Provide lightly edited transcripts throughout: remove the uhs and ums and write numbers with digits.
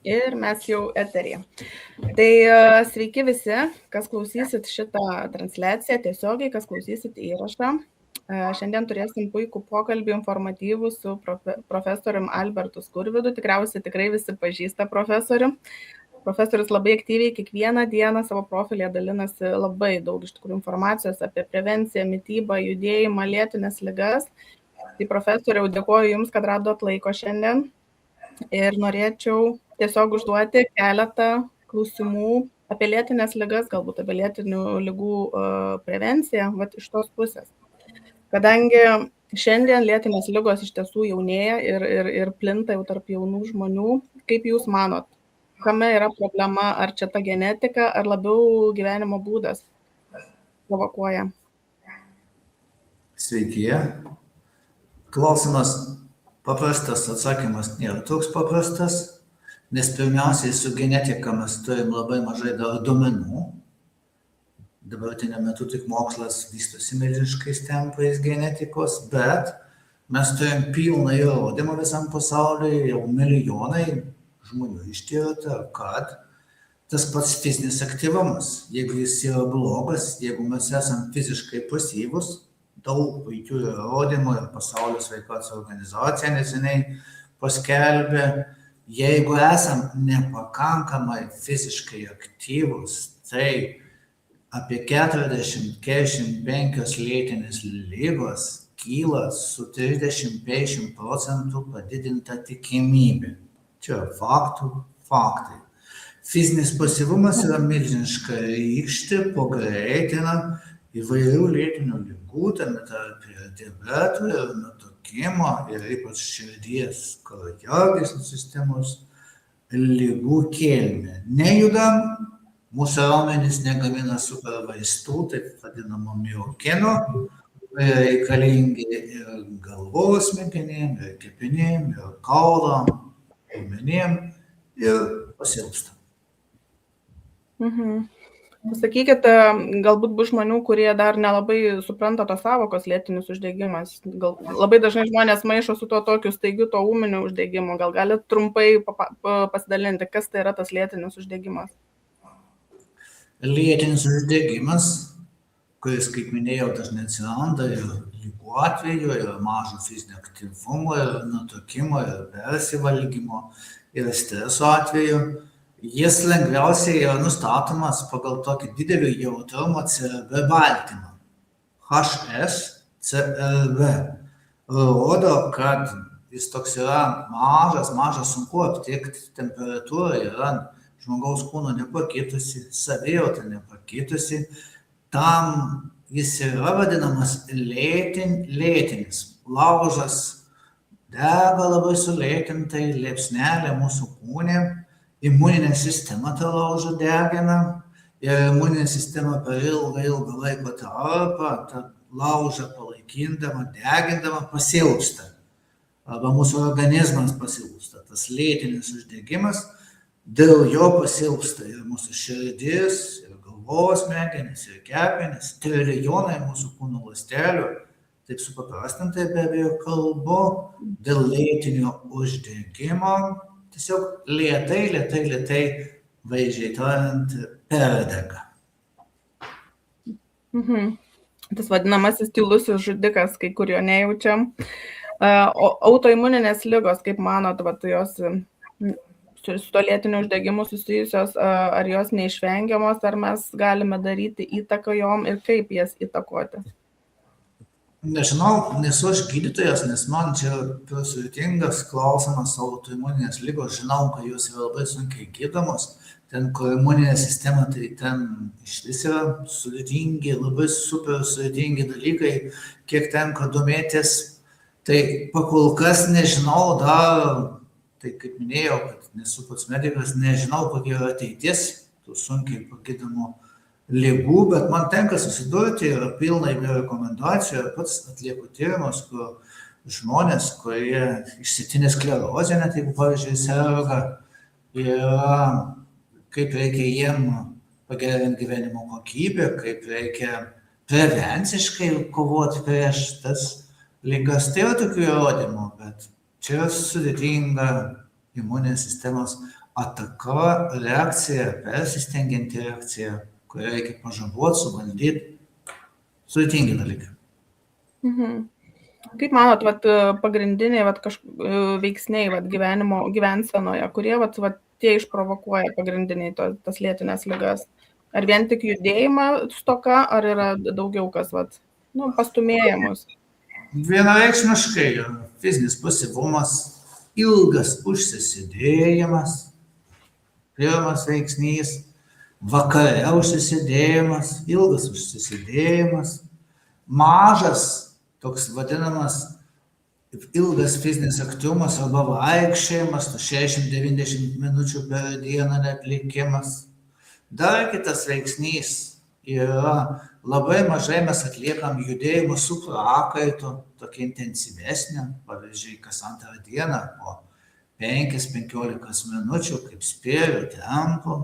Ir mes jau eteryje. Tai sveiki visi, kas klausysit šitą transliaciją tiesiogiai, kas klausysit įrašą. Šiandien turėsim puikų pokalbį informatyvų su profesorium Albertu Skurvydu. Tikriausiai tikrai visi pažįsta profesorių. Profesorius labai aktyviai kiekvieną dieną savo profilėje dalinasi labai daug iš tikrųjų informacijos apie prevenciją, mitybą, judėjimą, lėtines ligas. Tai profesoriau, dėkuoju Jums, kad radot laiko šiandien. Ir norėčiau tiesiog užduoti keletą klausimų apie lėtines ligas, galbūt apie lėtinių ligų prevenciją, vat iš tos pusės. Kadangi šiandien lėtinės ligos iš tiesų jaunėja ir plinta jau tarp jaunų žmonių, kaip Jūs manot, kame yra problema, ar čia ta genetika, ar labiau gyvenimo būdas provokuoja? Sveiki. Klausimas paprastas, atsakymas nėra toks paprastas, nes pirmiausiai su genetika mes turim labai mažai dar duomenų. Dabartiniu metu tik mokslas vystosi milžiniškais tempais genetikos, bet mes turim pilną įrodymą visam pasaulyje, jau milijonai žmonių ištirta, kad tas pats fizinis aktyvumas, jeigu jis yra blogas, jeigu mes esam fiziškai pasyvus, daug puikių įrodymų ir Pasaulio sveikatos organizacija neseniai paskelbė, jeigu esam nepakankamai fiziškai aktyvus, tai apie 40-45 lėtinės ligos kyla su 30-50% padidinta tikimybė. Čia faktai. Fizinis pasyvumas yra milžiniška rykštė, pagreitina įvairių lėtinių ligų, tame tarpe ir diabeto, ir nutukimo, ir ypač širdies, kraujagyslių sistemos ligų kilmę. Nejudam, mūsų raumenys negamina super vaistų, taip vadinamų miokinų, reikalingi ir galvos smegenim, ir kepenim, ir kaulam, raumenim, ir pasilpstam. Pasakykit, galbūt bus žmonių, kurie dar nelabai supranta tos savokos lėtinis uždegimas. Labai dažnai žmonės maišo su tuo tokiu staigiu to ūminiu uždegimu. Gal galit trumpai pasidalinti, kas tai yra tas lėtinis uždegimas? Lėtinis uždegimas, kuris, kaip minėjau, dažnai atsiranda ir ligų atveju, ir mažo fizinio aktyvumo, ir nutukimo, ir persivalgymo, ir streso atveju. Jis lengviausiai yra nustatomas pagal tokį didelį jautrumą CRB baltymą. HSCRB. Rodo, kad jis toks yra mažas, sunku aptikti, temperatūra yra žmogaus kūno nepakitusi, savijauta nepakitusi. Tam jis yra vadinamas lėtinis. Laužas dega labai sulėtintai, liepsnelė mūsų kūne. Imuninė sistema tą laužą degina ir imuninė sistema per ilgą laiko tarpą tą laužą palaikindama, degindama pasilpsta. Arba mūsų organizmas pasilpsta. Tas lėtinis uždegimas, dėl jo pasilpsta ir mūsų širdis, ir galvos smegenys, ir kepenys, trilijonai mūsų kūno ląstelių. Taip supaprastintai be abejo kalbu, dėl lėtinio uždegimo. Tiesiog lėtai, vaizdžiai tariant, perdega. Tas vadinamasis tylusis žudikas, kai kur jo nejaučiam. O autoimuninės ligos, kaip manot, jos su to lėtiniu uždegimu susijusios, ar jos neišvengiamos, ar mes galime daryti įtaką jom ir kaip jas įtakoti? Nežinau, nesu aš gydytojas, nes man čia per sudėtingas klausimas autoimuninės ligos. Žinau, kad jos yra labai sunkiai gydomos. Ten, kur imuninė sistema, tai ten išvis yra sudėtingi, labai super sudėtingi dalykai, kiek tenka domėtis. Tai pakol kas nežinau dar, tai kaip minėjau, kad nesu pats medikas, nežinau, kokia yra ateitis tų sunkiai pagydomų ligų, bet man tenka susidurti ir pilna įvairių rekomendacijų, ir pats atlieku tyrimus, kur žmonės, kurie išsėtinė sklerozė, net jeigu, pavyzdžiui, serga, ir kaip reikia jiem pagerinti gyvenimo kokybę, kaip reikia prevenciškai kovoti prieš tas ligas. Tai yra tokių įrodymų, bet čia yra sudėtinga imuninės sistemos ataka, reakcija, persistengianti reakcija, kurią reikia pažaboti, suvaldyti. Sudėtingi dalykai. Kaip manot, pagrindiniai veiksniai gyvensenoje, kurie tie išprovokuoja pagrindiniai tas lėtinės ligas? Ar vien tik judėjimo stoka, ar yra daugiau kas pastumėjimus? Vienareikšmiškai fizinis pasyvumas, ilgas užsisėdėjimas, pirmas veiksnys, vakare užsisėdėjimas, ilgas užsisėdėjimas, mažas, toks vadinamas ilgas fizinis aktyvumas arba vaikščiojimas, 60-90 minučių per dieną neatlikimas. Dar kitas veiksnys yra labai mažai mes atliekam judėjimą su prakaitu, tokia intensyvesnė, pavyzdžiui, kas antrą dieną po 5-15 minučių, kaip spėriu, tempu.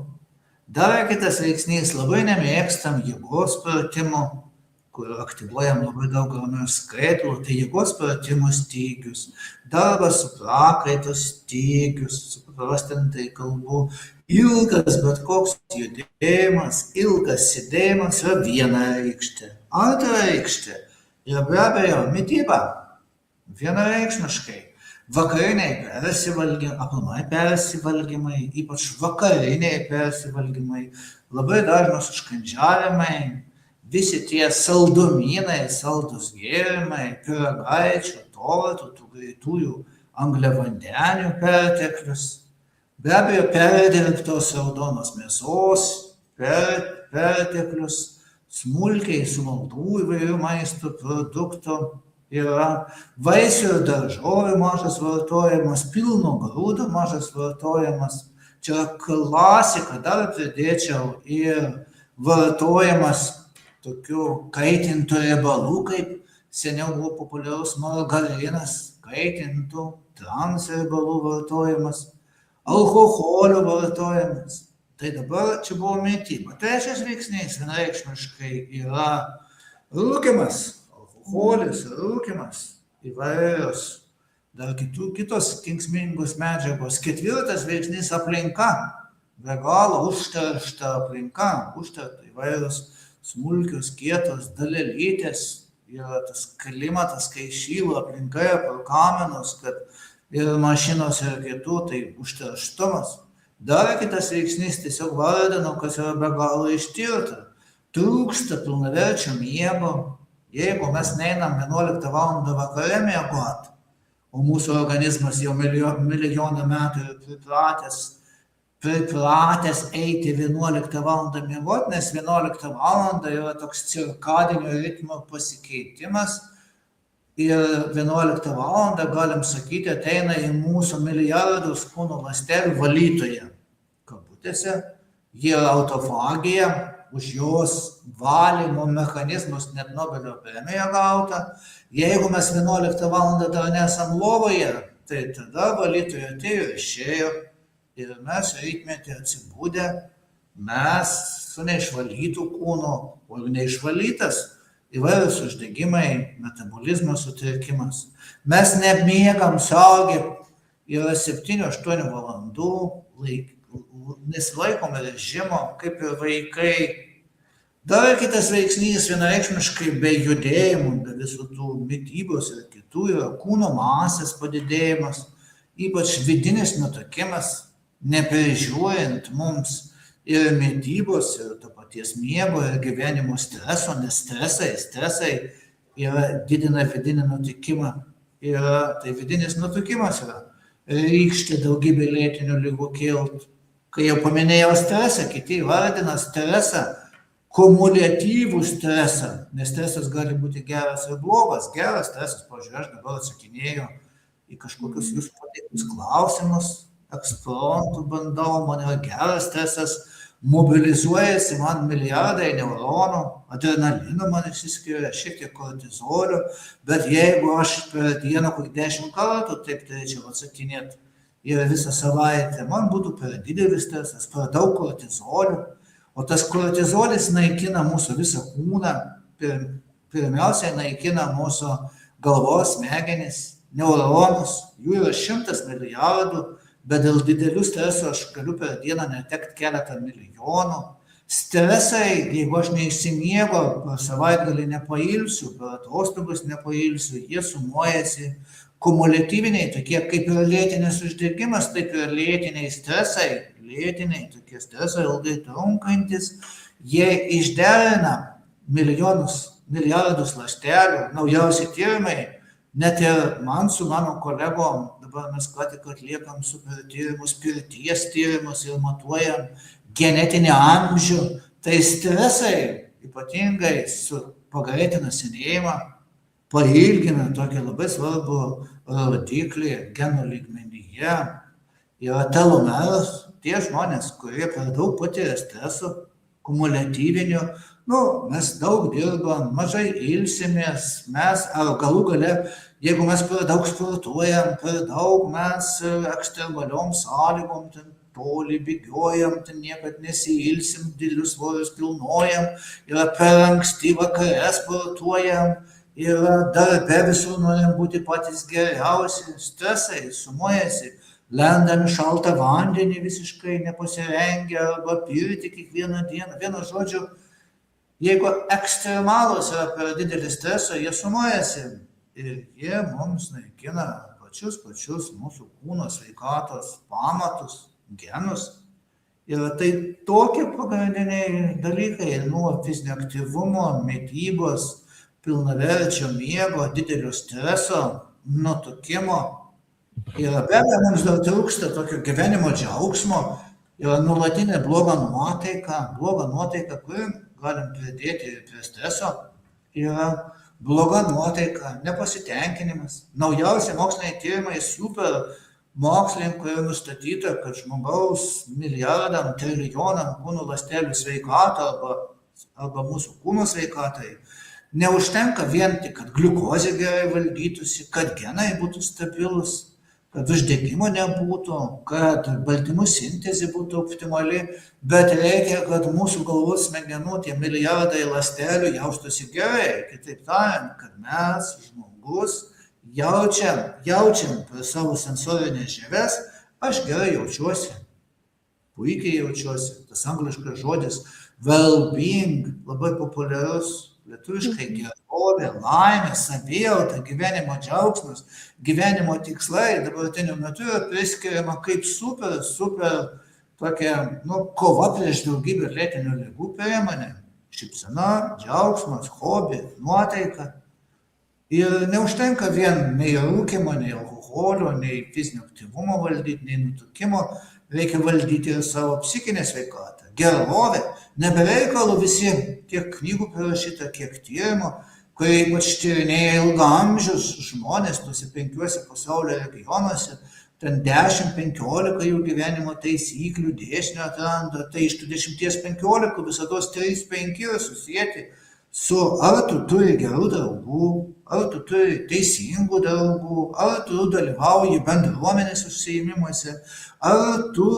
Dar kitas veiksnys, labai nemėgstam jėgos pratimų, kur aktyvuojam labai daug raumenų skaitlų, tai jėgos pratimų stygius, darbas su prakaitu stygius, suprastintai kalbu, ilgas bet koks judėjimas, ilgas sėdėjimas yra viena reikštė. Antra reikštė yra be abejo mityba, vienareikšmiškai. Vakariniai persivalgymai, aplamai persivalgymai, ypač vakariniai persivalgymai, labai dažnos užkandžiavimai, visi tie saldumynai, saldus gėrimai, pyragaičių, tortų, tų greitųjų angliavandenių perteklius. Be abejo, perdirbtos raudonos mėsos, perteklius, smulkiai sumaltų įvairių maisto produktų yra, vaisių ir daržovių mažas vartojimas, pilno grūdo mažas vartojimas. Čia klasika, dar pridėčiau ir vartojimas tokių kaitintų riebalų, kaip seniau buvo populiarus margarinas, kaitintų transriebalų vartojimas, alkoholio vartojimas. Tai dabar čia buvo mityba. Trečias veiksnys vienareikšmiškai yra rūkymas, alkoholis, rūkymas, įvairios, dar kitos kenksmingos medžiagos. Ketvirtas veiksnys aplinka, be galo užteršta aplinka, užteršta įvairios smulkios, kietos dalelytės, yra tas klimatas, kai šyla aplinkoje per kaminus, kad ir mašinos ir kitų, tai užterštumas. Dar kitas veiksnys tiesiog vardinu, kas yra be galo ištirta. Trūksta pilnaverčio miego. Jeigu mes neinam 11 val. Vakare miegoti, o mūsų organizmas jau milijoną metų pripratęs eiti 11 val. Miegoti, nes 11 val. Yra toks cirkadinio ritmo pasikeitimas ir 11 val. Galim sakyti, ateina į mūsų milijardus kūno ląstelių valytoje. Kabutėse, jie yra autofagija, už jos valymo mechanizmus net Nobelio premija gauta. Jeigu mes 11 val. Dar nesam lovoje, tai tada valytoje atėjo ir išėjo. Ir mes rytmetį atsibūdę, mes su neišvalytų kūno, o neišvalytas įvairius uždegimai, metabolizmo sutrikimas. Mes nemiegam suaugę, yra 7-8 valandų, nesilaikome režimo, kaip ir vaikai. Dar kitas veiksnys vienareikšmiškai be judėjimų, be visų tų mitybos ir kitų yra kūno masės padidėjimas, ypač vidinis nutukimas, neprižiūrint mums ir mitybos, ir to paties miego, ir gyvenimo streso, nes stresai didina vidinį nutukimą. Ir tai vidinis nutukimas yra rykštė daugybė lėtinių ligų kilt. Kai jau paminėjau stresą, kiti vardina stresą, kumuliatyvų stresą, nes stresas gali būti geras ir blogas. Geras stresas, pavyzdžiui, aš dabar atsakinėju į kažkokius jūsų pateiktus klausimus, ekspromtu bandau, man yra geras stresas, mobilizuojasi man milijardai neuronų, adrenalino man išsiskiria, šiek tiek kortizolio, bet jeigu aš per dieną kur 10 kartų taip turėčiau atsakinėti ir visą savaitę, man būtų per didelis stresas, per daug kortizolio, o tas kortizolis naikina mūsų visą kūną, pirmiausiai naikina mūsų galvos smegenis, neuronus, jų yra 100 milijardų, bet dėl didelių stresų aš galiu per dieną netekti keletą milijonų. Stresai, jeigu aš neišsimiegu, per savaitgalį nepailsiu, per atostogas nepailsiu, jie sumuojasi. Kumuliatyviniai, tokie kaip ir lėtinis uždegimas, taip ir lėtiniai stresai, lėtiniai tokie stresai ilgai trunkantis, jie išderina milijardus ląstelių, naujausi tyrimai, net ir man su mano kolegom, dabar mes ką tik atliekam super tyrimus, pirties tyrimus ir matuojam genetinį amžių, tai stresai ypatingai pagreitina senėjimą, pailgina tokį labai svarbų rodiklį genų lygmenyje, yra telomeras, tie žmonės, kurie per daug patiria streso, kumuliatyvinių, mes daug dirbam, mažai ilsimės, mes, ar galų gale, jeigu mes per daug sportuojam, per daug mes ekstremaliom sąlygom, toli bėgiojam, niekad nesiilsim, didelius svorius kilnojam, yra per anksti vakare sportuojam, yra darbe visur norim būti patys geriausi, stresai sumuojasi, lendam į šaltą vandenį visiškai nepasirengę arba pirti kiekvieną dieną. Vienu žodžiu, jeigu ekstremalus yra per didelį stresą, jie sumuojasi ir jie mums naikina pačius mūsų kūno sveikatos pamatus, genus. Ir tai tokie pagrindiniai dalykai nuo fizinio aktyvumo, mitybos, pilnaverčio miego, didelio streso, nutukimo. Ir be abejo, mums dar trūksta tokio gyvenimo džiaugsmo, yra nuolatinė bloga nuotaika, kuri galim pridėti prie streso, yra bloga nuotaika, nepasitenkinimas. Naujausi moksliniai tyrimai super mokslininkų yra nustatyta, kad žmogaus milijardam, trilijonam kūno ląstelių sveikatą arba mūsų kūno sveikatai neužtenka vien tik, kad gliukozė gerai valdytųsi, kad genai būtų stabilus, kad uždegimo nebūtų, kad baltymų sintezė būtų optimali, bet reikia, kad mūsų galvos smegenų tie milijardai ląstelių jaustųsi gerai. Kitaip tariant, kad mes, žmogus, jaučiam per savo sensorinės žievės, aš gerai jaučiuosi, puikiai jaučiuosi. Tas angliškas žodis well-being labai populiarus. Lietuviškai gerovė, laimė, savijauta, gyvenimo džiaugsmas, gyvenimo tikslai dabartiniu metu yra priskiriama kaip super tokia, kova prieš daugybę lėtinių ligų priemonė. Šypsena, džiaugsmas, hobi, nuotaika. Ir neužtenka vien nei rūkymo, nei alkoholio, nei fizinio aktyvumo valdyti, nei nutukimo. Reikia valdyti ir savo psichinę sveikatą, gerovę. Nebereikalų visi tiek knygų parašyta, kiek tyrimų, kurie ypač tyrinėja ilgaamžius žmonės tuose 5 pasaulio regionuose, ten 10-15 jų gyvenimo taisyklių, dėsnių atranda, tai iš tų 10-15 visados 3-5 yra susijęti su ar tu turi gerų draugų, ar tu turi teisingų draugų, ar tu dalyvauji bendruomenės užsiėmimuose, ar tu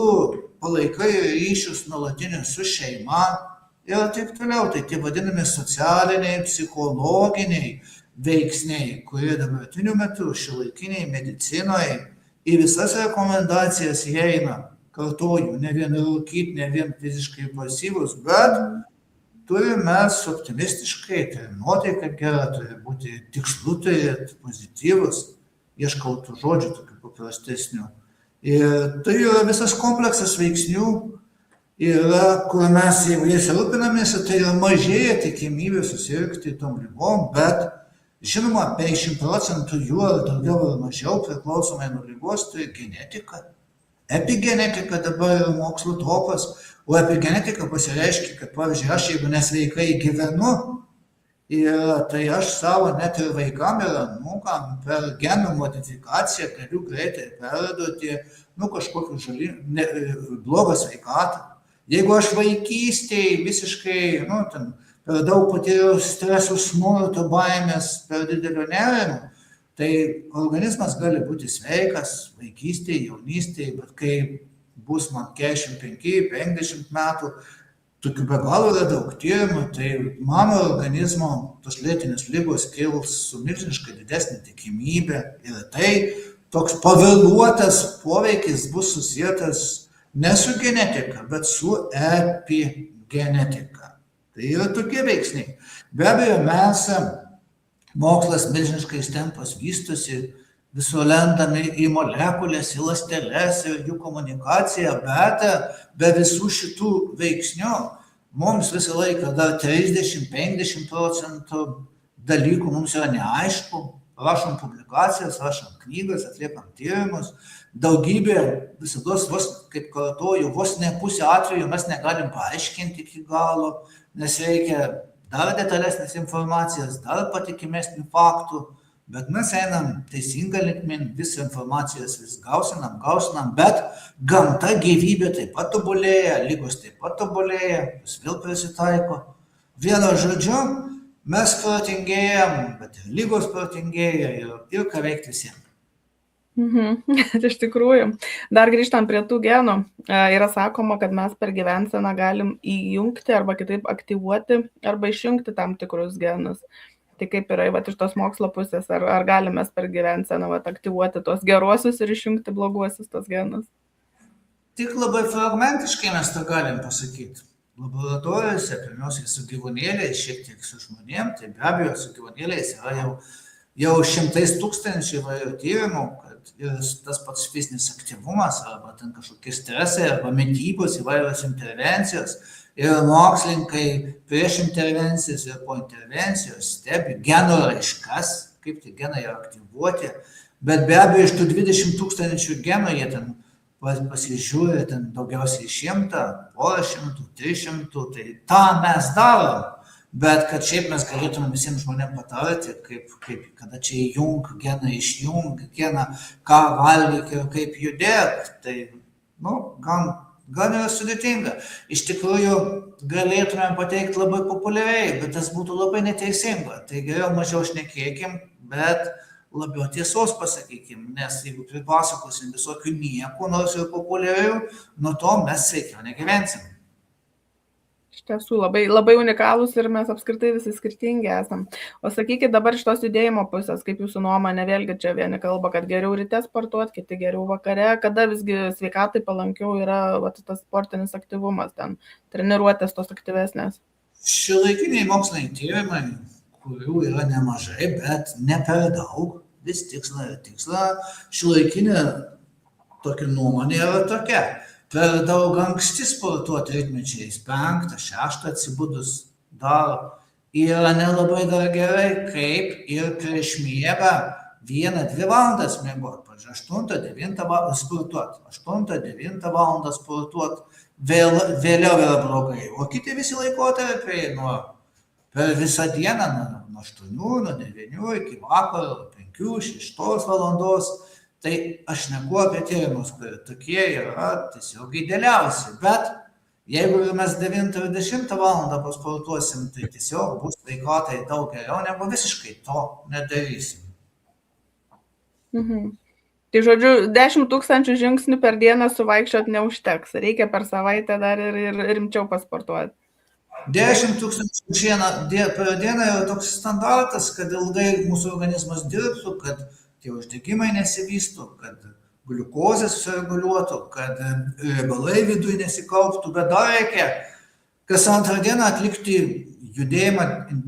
palaikai ryšius nuolatinius su šeima ir taip toliau. Tai tie vadinami socialiniai, psichologiniai veiksniai, kurie dabartiniu metu šiuolaikiniai medicinoje į visas rekomendacijas įeina. Kartoju, ne vien rūkyti, ne vien fiziškai pasyvus, bet turime mes optimistiškai, tai nuotaika gera, turi būti tikslu, turėti pozityvus, ieškau tų žodžių tokių paprastesnių. Ir tai yra visas kompleksas veiksnių, kur mes, jeigu jais rūpinamės, tai yra mažėja tikimybė susirgti tom ligom, bet žinoma, 50% jų ar daugiau ar mažiau priklausomai nuo ligos turi genetika. Epigenetika dabar yra mokslo topas, o epigenetika pasireiškia, kad, pavyzdžiui, aš jeigu nesveikai gyvenu, tai aš savo net ir vaikam ir anūkam per genų modifikaciją galiu greitai perduoti kažkokį blogą sveikatą. Jeigu aš vaikystėje visiškai per daug patyriau stresų, smurto, baimės, per didelio nerimo, tai organizmas gali būti sveikas vaikystėje, jaunystėje, bet kai bus man 45-50 metų, tokių be galo yra daug tyrimų, tai mano organizmo tos lėtinės ligos kils su milžiniškai didesnė tikimybė ir tai toks pavėluotas poveikis bus susijęs ne su genetika, bet su epigenetika. Tai yra tokie veiksniai. Be abejo, mokslas milžiniškais tempais vystosi, visur lendame į molekulės, į ląsteles ir jų komunikaciją, bet be visų šitų veiksnių mums visą laiką dar 30-50% dalykų mums yra neaišku. Rašom publikacijas, rašom knygas, atliekam tyrimus. Daugybė visados, kaip kartuoju, vos ne pusę atveju mes negalim paaiškinti iki galo, nes reikia dar detalesnės informacijos, dar patikimesnių faktų, bet mes einam teisingą linkmėn, visą informacijos vis gausinam, bet gamta, gyvybė taip pat tobulėja, lygos taip pat tobulėja, vis vėl prisitaiko. Vienu žodžiu, mes protingėjam, bet ir lygos protingėja ir ką veikti visiems. Iš tikrųjų. Dar grįžtant prie tų genų, yra sakoma, kad mes per gyvenseną galim įjungti arba kitaip aktyvuoti arba išjungti tam tikrus genus. Tai kaip yra iš tos mokslo pusės, ar galime per gyvenseną aktyvuoti tos geruosius ir išjungti bloguosius tos genus? Tik labai fragmentiškai mes tą galim pasakyti. Laboratorijose, pirmiausiai su gyvūnėliais, šiek tiek su žmonėm, tai be abejo su gyvūnėliais yra jau šimtais tūkstančių įvairių tyrimų, kad ir tas pats fizinis aktyvumas, arba ten kažkokie stresai, arba mitybos įvairios intervencijos, ir mokslininkai prieš intervencijas ir po intervencijos stebi genų raiškas, kaip tie genai yra aktyvuoti, bet be abejo iš tų 20 tūkstančių genų jie ten pasižiūrė ten daugiausiai 100, porą šimtų, 300, tai tą mes darom, bet kad šiaip mes galėtume visiems žmonėms patarti, kada čia įjung geną, išjung geną, ką valgyti ir kaip judėti, tai gan yra sudėtinga. Iš tikrųjų galėtume pateikti labai populiariai, bet tas būtų labai neteisinga, tai geriau mažiau šnekėkim, bet labiau tiesos pasakykim, nes jeigu pripasakosim visokių nieko, nors ir populiarių, nuo to mes sveikiau negyvensim. Iš tiesų labai unikalūs ir mes apskritai visi skirtingi esam. O sakykit dabar iš tos judėjimo pusės, kaip jūsų nuomonė, vėlgi čia vieni kalba, kad geriau ryte sportuoti, kiti geriau vakare, kada visgi sveikatai palankiau yra tas sportinis aktyvumas, ten treniruotės tos aktyvesnės? Šiuolaikiniai moksliniai tyrimai, kurių yra nemažai, bet ne per daug, vis tiksla. Šiuolaikinė tokia nuomonė yra tokia. Per daug anksti sportuoti rytmečiais, 5, 6 atsibudus dar yra nelabai dar gerai, kaip ir prieš miegą 1-2 valandas miegoti, pavyzdžiui, 8-9 valandas sportuoti, 8-9 valandas sportuoti, vėliau yra blogai, o kiti visi laikotarpiai per visą dieną, nuo 8, nuo 9 iki vakaro, 5-6 valandos, tai aš neku apie tyrimus, kurie tokie yra tiesiog idealiausi, bet jeigu mes 9-10 valandą pasportuosim, tai tiesiog bus sveikatai daug geriau, negu visiškai to nedarysim. Tai žodžiu, 10 000 žingsnių per dieną suvaikščiot neužteks, reikia per savaitę dar ir rimčiau pasportuoti. 10 000 per dieną yra toks standartas, kad ilgai mūsų organizmas dirbtų, kad tie uždegimai nesivystų, kad gliukozė susireguliuotų, kad riebalai viduje nesikauptų, bet dar reikia kas antrą dieną atlikti judėjimą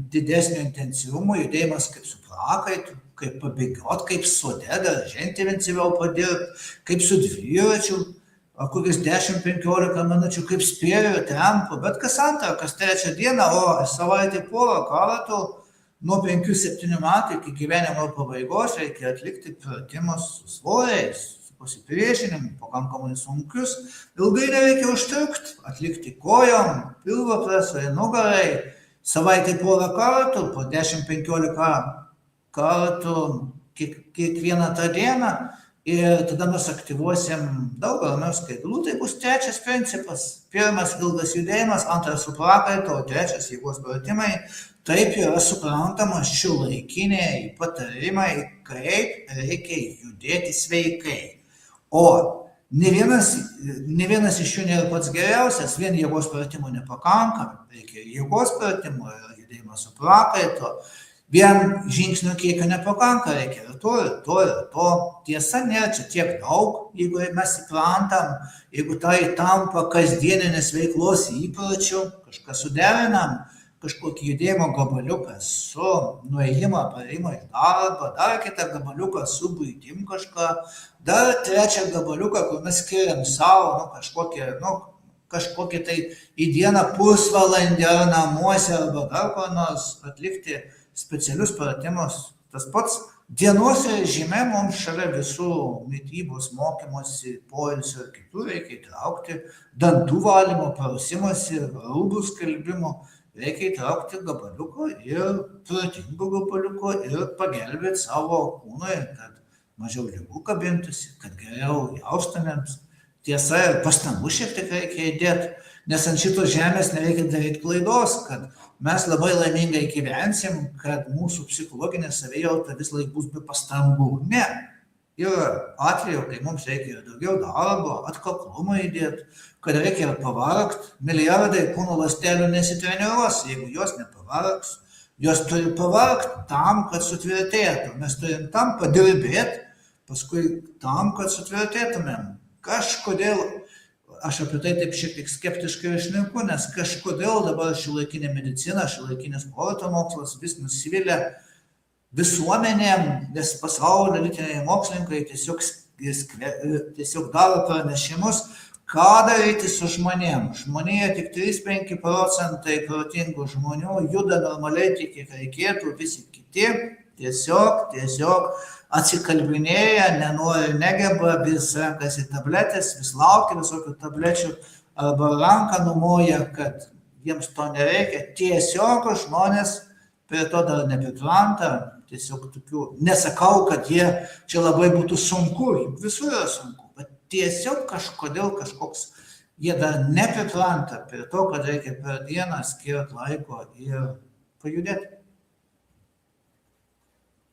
didesnio intensyvumo, judėjimas kaip su prakaitu, kaip pabėgiot, kaip sode, darže intensyviau padirbti, kaip su dviračiu, kokias 10-15 minučių, kaip spėriu tempu, bet kas antrą, kas trečią dieną, o savaitę porą kartų, nuo 5-7 metų iki gyvenimo pabaigos reikia atlikti pratimus su svoriais, su pasipriešinimu, pakankamai sunkius. Ilgai nereikia užtrukti, atlikti kojom, pilvo presai, nugarai, savaitę porą kartų, po 10-15 kartų kiekvieną tą dieną ir tada mes aktyvuosim daug ramiau skaidulų. Tai bus trečias principas. Pirmas ilgas judėjimas, antras su prakaitu, o trečias jėgos pratimai. Taip yra suprantama šiuolaikiniai patarimai, kaip reikia judėti sveikai. O ne vienas iš jų nėra pats geriausias, vien jėgos pratimų nepakanka, reikia jėgos pratimų, judėjimas su prakaitu, Vien žingsnių kiekio nepakanka, reikia ir to. Tiesa, nėra čia tiek daug, jeigu mes įprantam, jeigu tai tampa kasdieninės veiklos įpročių, kažką suderinam, kažkokį judėjimo gabaliuką su nuėjimo, paėjimo iš darbo, dar kitą gabaliuką su buitim kažką, dar trečią gabaliuką, kur mes skiriam savo, kažkokį tai į dieną pusvalandį ar namuose arba dar ko nors atlikti specialius pratimus. Tas pats dienos režime mums šalia visų mitybos, mokymosi, poilsio ir kitų reikia įtraukti dantų valymo, prausimosi, rūbų skalbimo, reikia įtraukti gabaliuko ir protingo gabaliuko ir pagelbėti savo kūnui, kad mažiau ligų kabintųsi, kad geriau jaustumėms. Tiesa, ir pastangų šiek tiek reikia įdėti, nes ant šitos žemės nereikia daryti klaidos, kad mes labai laimingai gyvensim, kad mūsų psichologinė savijauta vis laik bus be pastangų. Ne. Yra atveju, kai mums reikia daugiau darbo, atkaklumo įdėti, kad reikia pavargti. Milijardai kūno ląstelių nesitreniruos, jeigu jos nepavargs. Jos turi pavargti tam, kad sutvirtėtų. Mes turim tam padirbėti, paskui tam, kad sutvirtėtumėm. Kažkodėl, aš apie tai taip šiek tiek skeptiškai išneku, nes kažkodėl dabar šiuolaikinė medicina, šiuolaikinis sporto mokslas vis nusivylė visuomenėm, nes pasaulio elitiniai mokslininkai tiesiog daro pranešimus, ką daryti su žmonėm. Žmonėje tik 3-5% protingų žmonių juda normaliai tik kiek reikėtų, visi kiti tiesiog atsikalbinėja, nenori, negeba, vis renkasi tabletės, vis laukia visokių tablečių arba ranką numoja, kad jiems to nereikia. Tiesiog žmonės prie to dar nepripranta, tiesiog tokių, nesakau, kad jie čia labai būtų sunku, visur yra sunku, bet tiesiog kažkodėl kažkoks, jie dar nepripranta prie to, kad reikia per dieną skirti laiko ir pajudėti.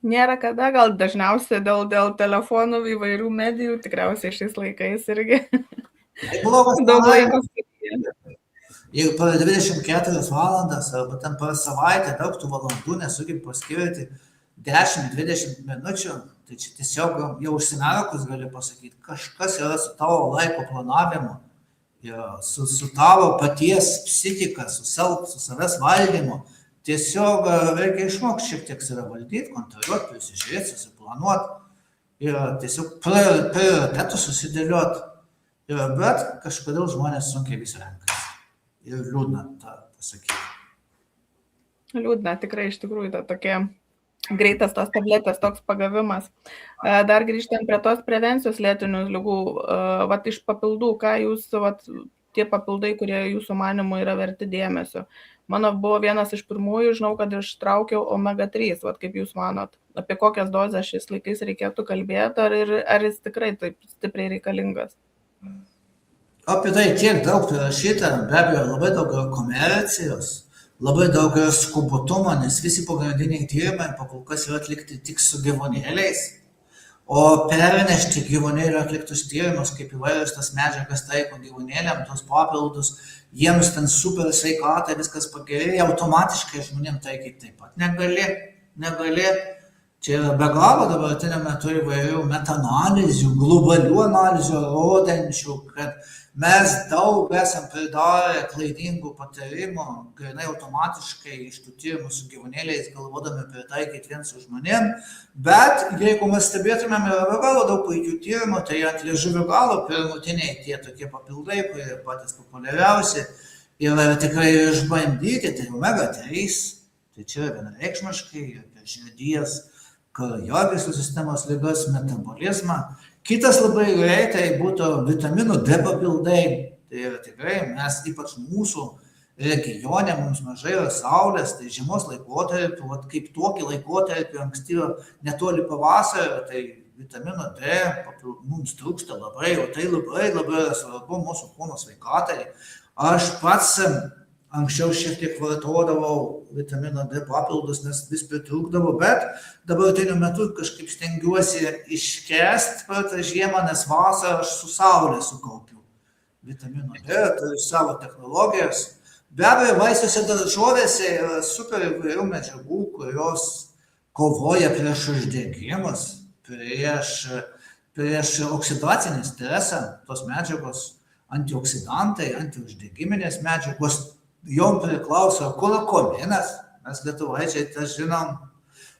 Nėra kada, gal dažniausiai dėl telefonų įvairių medijų, tikriausiai šiais laikais irgi. Daug laiko skirti. Jeigu per 24 valandas arba ten per savaitę daug tų valandų nesugebi paskirti 10-20 minučių, tai čia tiesiog jau užsimerkus gali pasakyti, kažkas yra su tavo laiko planavimu, su tavo paties psichika, su savęs valdymu. Tiesiog reikia išmokti šiek tiek save valdyti, kontroliuoti, prisižiūrėti, susiplanuoti ir tiesiog prioritetų susidėlioti. Bet kažkodėl žmonės sunkiai vis renkasi. Ir liūdna tą pasakyti. Liūdna, tikrai iš tikrųjų ta tokia greitas tos tabletės, toks pagavimas. Dar grįžtant prie tos prevencijos lėtinių ligų, iš papildų, ką jūs, tie papildai, kurie jūsų manimų yra verti dėmesio. Mano buvo vienas iš pirmųjų, žinau, kad ištraukiau omega-3, kaip jūs manot, apie kokias dozes šiais laikais reikėtų kalbėti, ar jis tikrai taip stipriai reikalingas? Apie tai tiek daug prirašyta, be abejo, labai daug yra komercijos, labai daug yra skubotumo, nes visi pagrindiniai tyrimai pakol kas yra atlikti tik su gyvūnėliais, o pernešti gyvūnėlių atliktus tyrimus, kaip įvairios tas medžiagas taiko gyvūnėliam, tos papildus, jiems ten super sveikata, viskas pagerėja, automatiškai žmonėm taikyti taip pat negali. Čia yra be galo dabartiniu metu įvairių metaanalizių, globalių analizių rodančių, kad mes daug esam pridarę klaidingų patarimų, grinai automatiškai iš tų tyrimų su gyvūnėliais galvodami pritaikyti vien su žmonėm, bet jeigu mes stebėtumėm, yra be galo daug puikių tyrimų, tai ant liežuvio galo pirmutiniai tie tokie papildai, kurie patys populiariausi yra tikrai išbandyti, tai omega-3, tai čia vienareikšmiškai apie širdies, kraujagyslių sistemos ligas, metabolizmą. Kitas labai greitai būtų vitaminų D papildai. Tai yra tikrai mes, ypač mūsų regione, mums mažai yra saulės, tai žiemos laikotarpiu, kaip tokį laikotarpį ankstyvą netoli pavasario, tai vitamino D mums trūksta labai, o tai labai yra svarbu mūsų kūno sveikatai. Aš pats anksčiau šiek tiek vartodavau vitamino D papildus, nes vis pritrūkdavo, bet dabartiniu metu kažkaip stengiuosi iškęsti per tą žiemą, nes vasarą aš su saulė sukaupiu vitamino D, turiu savo technologijas, Be abejo, vaisiuose daržovėse yra super įvairių medžiagų, kurios kovoja prieš uždegimus, prieš oksidacinį stresą, tos medžiagos, antioksidantai, antiuždegiminės medžiagos, jom priklauso kurkuminas, mes lietuvaičiai tą žinom,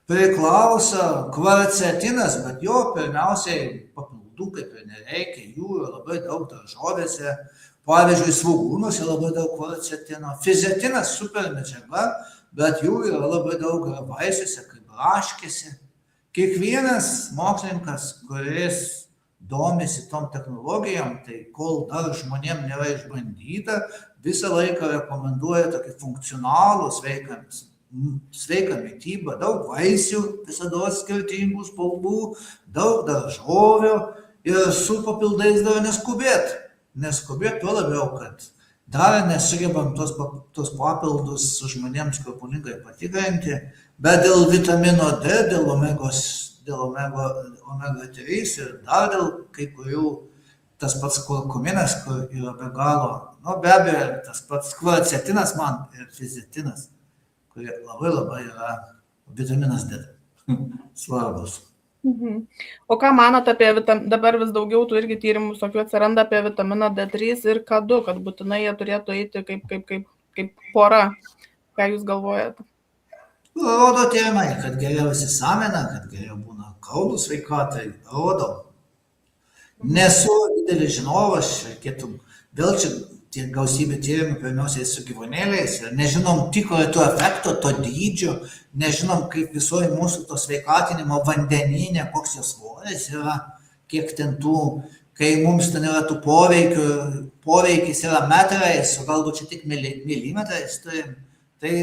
priklauso kvarcetinas, bet jo pirmiausiai papildų kaip ir nereikia, jų yra labai daug daržovėse. Pavyzdžiui, svogūnuose labai daug kvarcetino. Fizetinas super medžiaga, bet jų yra labai daug vaisiuose, kaip braškėse. Kiekvienas mokslininkas, kuris domisi tom technologijom, tai kol dar žmonėm nėra išbandyta, visą laiką rekomenduoja tokį funkcionalų sveiką mitybą, daug vaisių, visada skirtingų spalvų, daug daržovių ir su papildais dar neskubėti. Neskubėti tuo labiau, kad dar nesugebam tos papildus žmonėms skrupulingai patikrinti, bet dėl vitamino D, dėl omega 3 ir dar dėl kai kurių, tas pats kurkuminas, kur yra be galo, be abejo, tas pats kvarcetinas man ir fizetinas, kurie labai yra vitaminas D svarbus. O ką manot apie dabar vis daugiau tų irgi tyrimų tokių atsiranda apie vitaminą D3 ir K2, kad būtinai jie turėtų eiti kaip pora. Ką jūs galvojate? Rodo tyrimai, kad geriau įsisamina, kad geriau būna kaulų sveikatai, rodo. Nesu didelis žinovas, reikėtų vėl čia tiek gausybė tyrimų pirmiausiai su gyvūnėliais ir nežinom tikrojo to efekto, to dydžio, nežinom kaip visoji mūsų to sveikatinimo vandenyne, koks jos svoris yra, kiek ten tų, kai mums ten yra tų poveikis yra metrais, o galbūt čia tik milimetrais turim, tai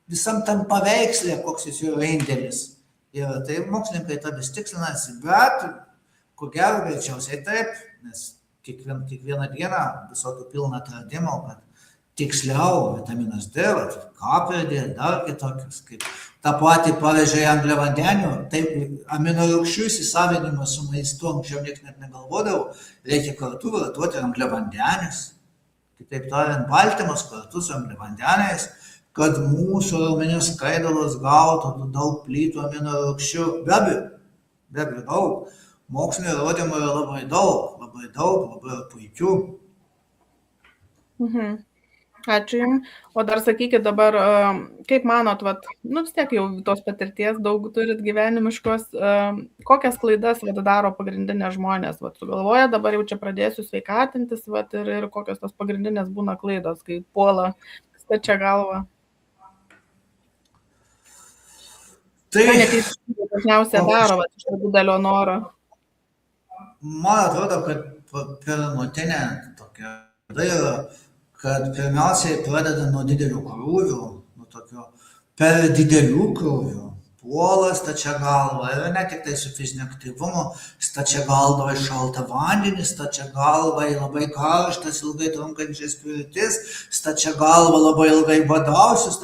visam tam paveikslė, koks jis yra indėlis. Ir tai mokslininkai tą vis tikslinasi, bet ko gero greičiausiai taip, nes kiekvieną dieną visokių pilna atradimų, kad tiksliau vitaminas D, K pridėti, dar kitokius, kaip tą patį, pavyzdžiui, angliavandenių, taip aminorūgščių įsisavinimas su maistu, anksčiau niekas net negalvodavo, reikia kartu vartoti angliavandenius, kitaip tariant, baltymus kartu su angliavandeniais, kad mūsų raumenų skaidulos gautų daug plytų aminorūgščių, be abejo daug. Mokslinio įrodymų yra labai daug, labai puikių. Ačiū Jums. O dar sakykit dabar, kaip manot, vis tiek jau tos patirties daug turit gyvenimiškos, kokias klaidas daro pagrindinės žmonės, sugalvoja, dabar jau čia pradėsiu sveikatintis, ir kokios tos pagrindinės būna klaidos, kai puola stačia galva. Tai neteisingai dažniausiai daro, iš didelio noro. Man atrodo, kad pirmutinė tokia yra, kad pirmiausiai pradeda nuo didelių krūvių, per didelių krūvių, puola stačia galva ir ne tik tai su fiziniu aktyvumu, stačia galva į šaltą vandenį, stačia galva į labai karštas, ilgai trunkančias pirtis, stačia galva labai ilgai badausiu,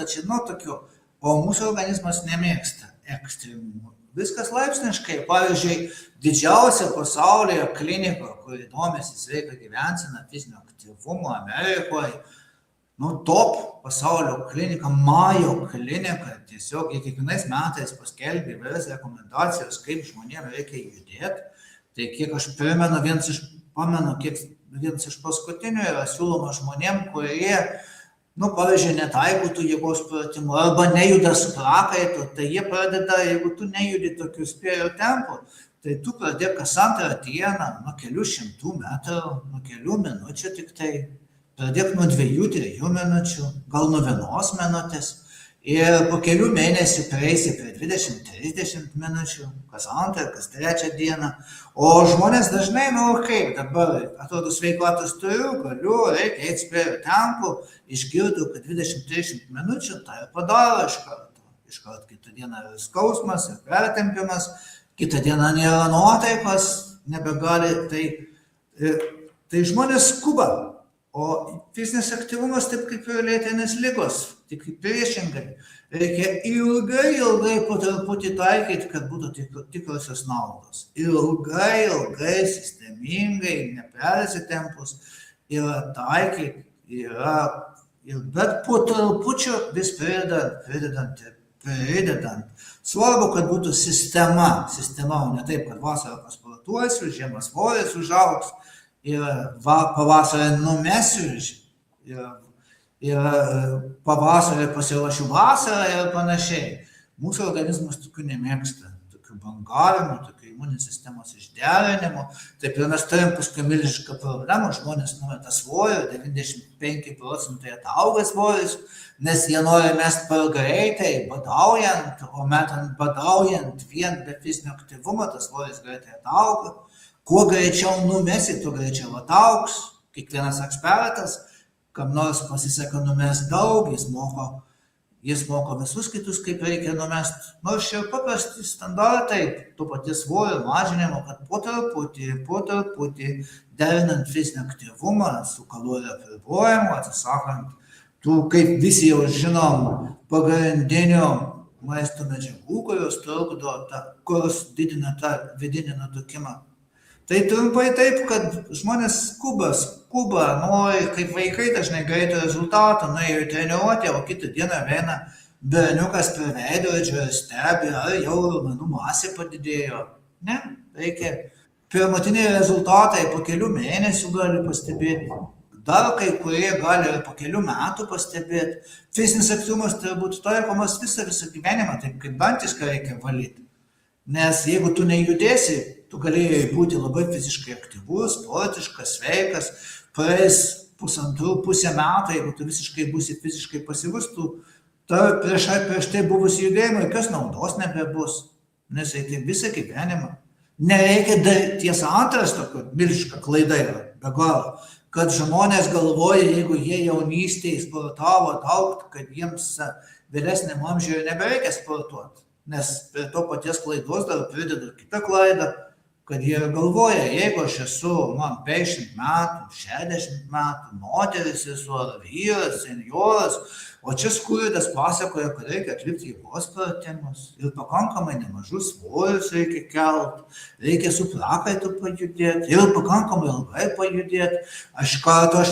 tokiu, o mūsų organizmas nemėgsta ekstremumų. Viskas laipsniškai, pavyzdžiui, didžiausia pasaulyje klinika, kuri domisi sveika gyvensena, fizinio aktyvumo Amerikoje, top pasaulio klinika, Mayo klinika, tiesiog kiekvienais metais paskelbė įvairias rekomendacijas, kaip žmonėms reikia judėti. Tai kiek aš primenu, vienas iš paskutinių yra siūloma žmonėms, kurie pavyzdžiui, netaiko tų jėgos pratimų arba nejuda su prakaitu, tai jie pradeda, jeigu tu nejudi tokiu spėrio tempu, tai tu pradėk kas antrą dieną, nuo kelių šimtų metrų, nuo kelių minučių tik tai, pradėk nuo 2-3 minučių, gal nuo 1 minutės ir po kelių mėnesių prieisi prie 20-30 minučių, kas antrą, kas trečią dieną. O žmonės dažnai, kaip dabar, atrodo sveikatos turiu, galiu, reikia eiti spėrio tempu, išgirdau, kad 20-30 minučių, tai padaro iš karto. Iš karto kitą dieną yra skausmas ir pertempimas, kitą dieną nėra nuotaikos, nebegali, tai žmonės skuba. O fizinis aktyvumas taip kaip ir lėtinės ligos, tik priešingai. Reikia ilgai po truputį taikyti, kad būtų tikrosios naudos. Ilgai, sistemingai, nepersitempus yra taikyti, yra Bet po trupučiu vis pridedant. Svarbu, kad būtų sistema, o ne taip, kad vasarą pasportuosiu, žiemą svoris užaugs ir pavasarį numesiu ir pavasarį pasiruošiu vasarą ir panašiai. Mūsų organizmas tokių nemėgsta, tokių bangavimų, tokių imuninės sistemos išderinimų. Taip ir mes turim paskui milžinišką problemą, žmonės numeta svorį, 95% atauga svoris, nes jie nori mest per greitai, badaujant, o metant badaujant vien be fizinio aktyvumo, tas svoris greitai atauga. Kuo greičiau numesi, tuo greičiau ataugs. Kiekvienas ekspertas, kam nors pasiseka numest daug, jis moko visus kitus, kaip reikia numest. Nors čia paprasti standartai, to paties svorio mažinimo, kad po truputį derinant fizinį aktyvumą su kalorijų apribojimu, atsisakant tų, kaip visi jau žinom, pagrindinių maisto medžiagų, kurios trukdo, kurios didina tą vidinį nutukimą. Tai trumpai taip, kad žmonės skuba, nori, kaip vaikai dažnai greito rezultato, nuėjo į treniruotę, o kitą dieną eina berniukas prie veidrodžio ir stebi, ar jau raumenų masė padidėjo. Ne, reikia. Pirmatiniai rezultatai po kelių mėnesių gali pastebėti, dar kai kurie gali ir po kelių metų pastebėti. Fizinis aktyvumas turi būti taikomas visą gyvenimą, taip kaip dantis, ką reikia valyti. Nes jeigu tu nejudėsi, tu galėjai būti labai fiziškai aktyvus, sportiškas, sveikas, praeis pusę metų, jeigu tu visiškai būsi fiziškai pasyvus, tu prieš tai buvusi judėjimą, jokios naudos nebebus, nes reikia visą gyvenimą. Nereikia daryti, tiesa, antras tokia milžiniška klaida yra, be galo, kad žmonės galvoja, jeigu jie jaunystėje sportavo daug, kad jiems vėlesniam amžiuje nebereikia sportuoti, nes prie to paties klaidos dar prideda kitą klaidą, kad jie galvoja, jeigu aš esu, man 50 metų, 60 metų, moteris esu, ar vyras, senjoras, o čia skuridas pasakoja, kad reikia atlikti jėgos pratimus ir pakankamai nemažus svorius reikia kelt, reikia su prakaitu pajudėti ir pakankamai ilgai pajudėti. Aš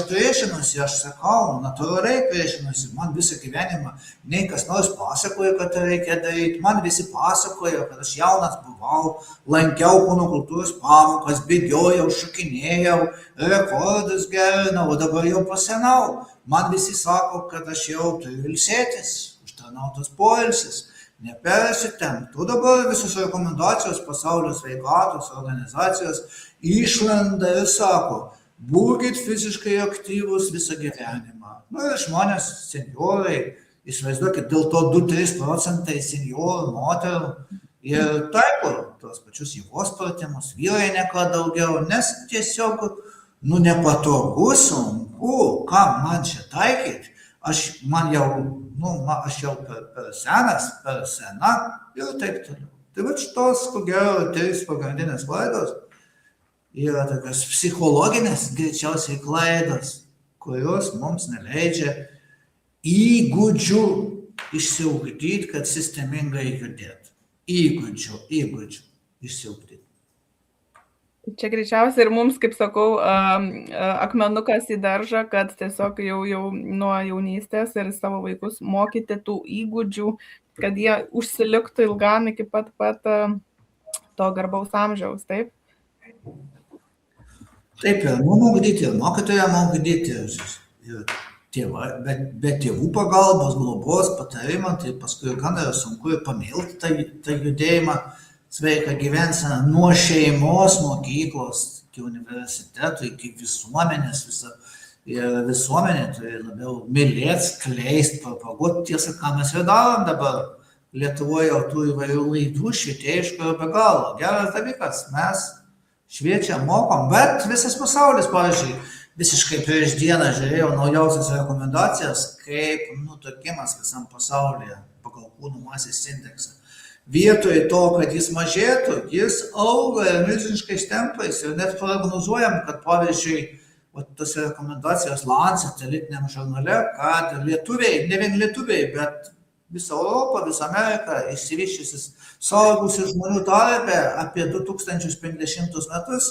priešinusi, aš sakau, natūraliai priešinusi, man visą gyvenimą nei kas nors pasakoja, kad tai reikia daryti, man visi pasakoja, kad aš jaunas buvau, lankiau kūno kultūros pamokas, bėgiojau, šokinėjau, rekordus gerinau, o dabar jau pasenau. Man visi sako, kad aš jau turiu ilsėtis, užtarnautas poilsis, nepersitempt. O dabar visos rekomendacijos pasaulio sveikatos organizacijos išlenda ir sako, būkit fiziškai aktyvus visą gyvenimą. Ir žmonės, senjorai, įsivaizduokit, dėl to 2-3% senjorų, moterų ir taiko tos pačius jėgos pratimus, vyrai ne ką daugiau, nes tiesiog nepatogu, sunku, ką man čia taikyti, aš jau per sena ir taip toliau. Tai va šitos, ko gero, 3 pagrindinės klaidos yra tokios psichologinės, greičiausiai klaidos, kurios mums neleidžia įgūdžių išsiugdyti, kad sistemingai judėtų. Įgūdžių išsiugdyti. Čia greičiausiai ir mums, kaip sakau, akmenukas į daržą, kad tiesiog jau nuo jaunystės ir savo vaikus mokyti tų įgūdžių, kad jie užsiliktų ilgam iki pat to garbaus amžiaus, taip? Taip, ir mum ugdyti, ir mokytojam ugdyti, bet tėvų pagalbos, globos, patarimą, tai paskui gan yra sunku ir pamilti tą judėjimą, sveiką gyvenseną nuo šeimos, mokyklos, iki universitetų, iki visuomenės visą. Ir visuomenė turi labiau mylėti, skleisti, propaguoti. Tiesa, ką mes ir darom dabar. Lietuvoje jau tų įvairių laidų švietėjiškų ir be galo. Geras dalykas, mes šviečiam, mokom, bet visas pasaulis, pavyzdžiui, visiškai prieš dieną žiūrėjau naujausias rekomendacijas, kaip nutukimas visam pasaulyje pagal kūno masės indeksą. Vietoj to, kad jis mažėtų, jis auga milžiniškais tempais ir net prognozuojam, kad pavyzdžiui, tos rekomendacijos Lancet elitiniam žurnale, kad lietuviai, ne vien lietuviai, bet visa Europa, visa Amerika, išsivyščiusis suaugusių žmonių tarpe apie 2050 metus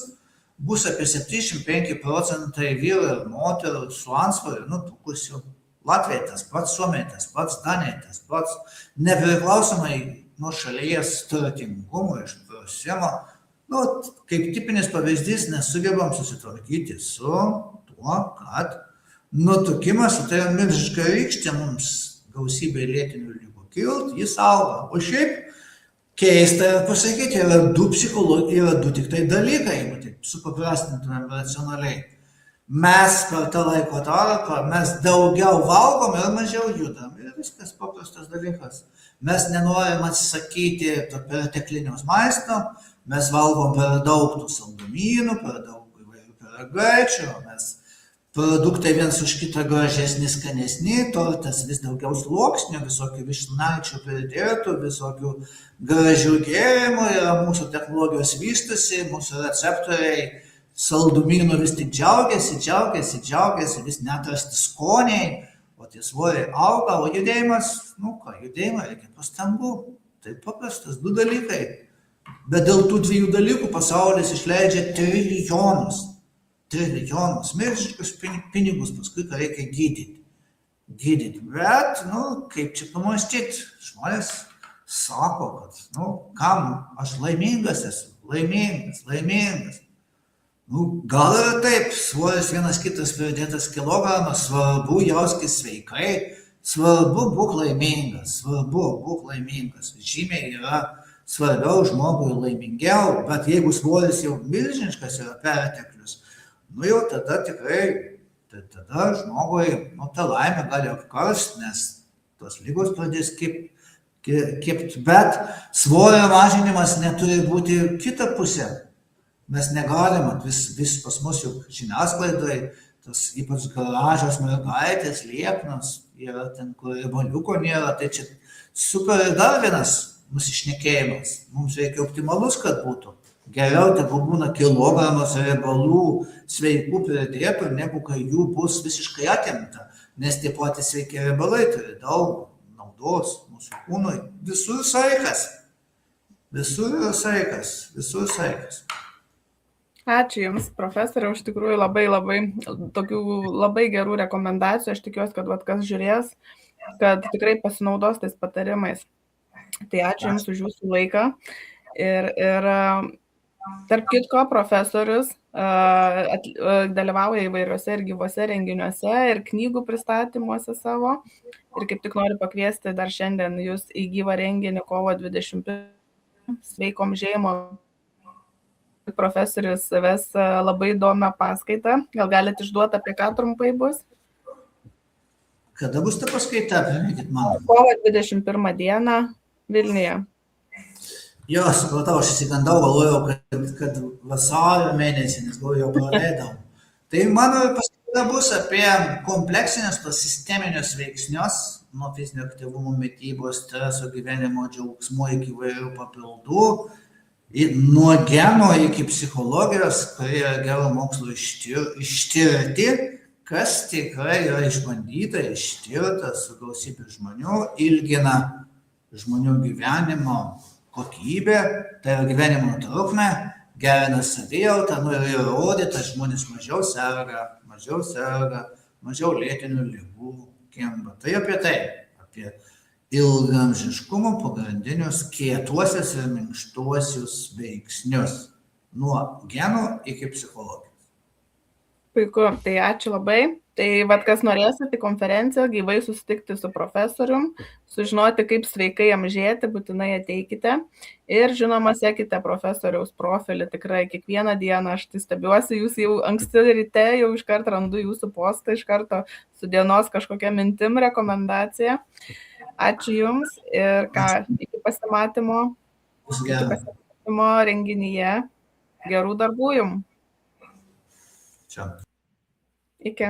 bus apie 75% vyrų ir moterų su antsvoriu, nutukusių, Latvija tas pats, Suomija tas pats, Danija tas pats, nepriklausomai nuo šalies turtingumo išprusimo, kaip tipinis pavyzdys nesugebam susitvarkyti su tuo, kad nutukimas tai yra milžiniška rykštė mums gausybė lėtinių ligų kilt, jis auga. O šiaip keista pasakyti, yra du tik tai dalykai, jeigu taip supaprastintumėm racionaliai. Mes per tą laiko tarpą, mes daugiau valgom ir mažiau judam. Ir viskas paprastas dalykas. Mes nenorim atsisakyti to pertekliniaus maisto, mes valgom per daug tų saldumynų, per daug įvairių pyragaičių, mes produktai viens už kitą gražesni, skanesni, tortas vis daugiau sluoksnių, visokių vyšnaičių pridėtų, visokių gražių gėrimų, ir mūsų technologijos vystosi, mūsų receptoriai saldumynų vis tik džiaugiasi, vis neatrasti skoniai, o tie svoriai auga, o judėjimas, judėjimą reikia pastangų. Tai paprastas, du dalykai. Bet dėl tų dviejų dalykų pasaulis išleidžia trilijonus, milžiniškus pinigus, paskui ką reikia gydyti. Bet, kaip čia pamąstyti, žmonės sako, kad, kam aš laimingas esu, laimingas. Gal ir taip, svoris vienas kitas pridėtas kilogramas, svarbu jauskis sveikai, svarbu būk laimingas. Žymiai yra svarbiau žmogui laimingiau, bet jeigu svoris jau milžiniškas yra perteklius, jau tada tikrai, tada žmogui, ta laimė gali apkarst, nes tos ligos pradės kipt, bet svorio mažinimas neturi būti kita pusė. Mes negalim, vis pas mus jau žiniasklaidai, tas ypač gražios mergaitės, lieknos, yra ten, kur riebaliuko nėra, tai čia super ir dar vienas nusišnekėjimas. Mums reikia optimalus, kad būtų. Geriau tegu būna kilogramas riebalų sveikų pridėtų, negu kai jų bus visiškai atimta, nes tie patys sveiki riebalai turi daug naudos mūsų kūnui. Visur saikas. Ačiū Jums, profesorė, iš tikrųjų labai gerų rekomendacijų. Aš tikiuosi, kad kas žiūrės, kad tikrai pasinaudos tais patarimais. Tai ačiū Jums už Jūsų laiką. Ir tarp kitko, profesorius dalyvauja įvairiuose ir gyvuose renginiuose ir knygų pristatymuose savo. Ir kaip tik noriu pakviesti dar šiandien Jūs į gyvą renginį kovo 21 sveiko amžėjimo. Profesorius ves labai įdomią paskaitą. Gal galite išduoti, apie ką trumpai bus? Kada bus ta paskaita? Priminkit man. Kovo 21 dieną Vilniuje. Jo, supratau, aš įsigandau, galvojau, kad vasario mėnesį, nes jau praleidau. Tai mano paskaita bus apie kompleksinius, tos sisteminius veiksnius, nuo fizinio aktyvumo, mitybos, streso, gyvenimo džiaugsmo iki įvairių papildų. Nuo geno iki psichologijos, kurie gero mokslo ištirti, kas tikrai yra išbandyta, ištirta su gausybė žmonių, ilgina žmonių gyvenimo kokybę, tai yra gyvenimo trukmę, gerina savijautą, ir įrodyta, žmonės mažiau serga, mažiau lėtinių ligų kimba. Tai apie ilgaamžiškumo pagrindinius kietuosius ir minkštuosius veiksnius nuo genų iki psichologijos. Puiku, tai ačiū labai. Tai kas norėsit į konferenciją, gyvai susitikti su profesorium, sužinoti, kaip sveikai amžėti, būtinai ateikite. Ir žinoma, sekite profesoriaus profilį, tikrai kiekvieną dieną aš tai stebiuosi, jūs jau anksti ryte, jau iškart randu jūsų postą, iš karto su dienos kažkokia mintim rekomendacija. Ačiū Jums ir iki pasimatymo renginyje. Gerų darbų Jums. Čia. Iki.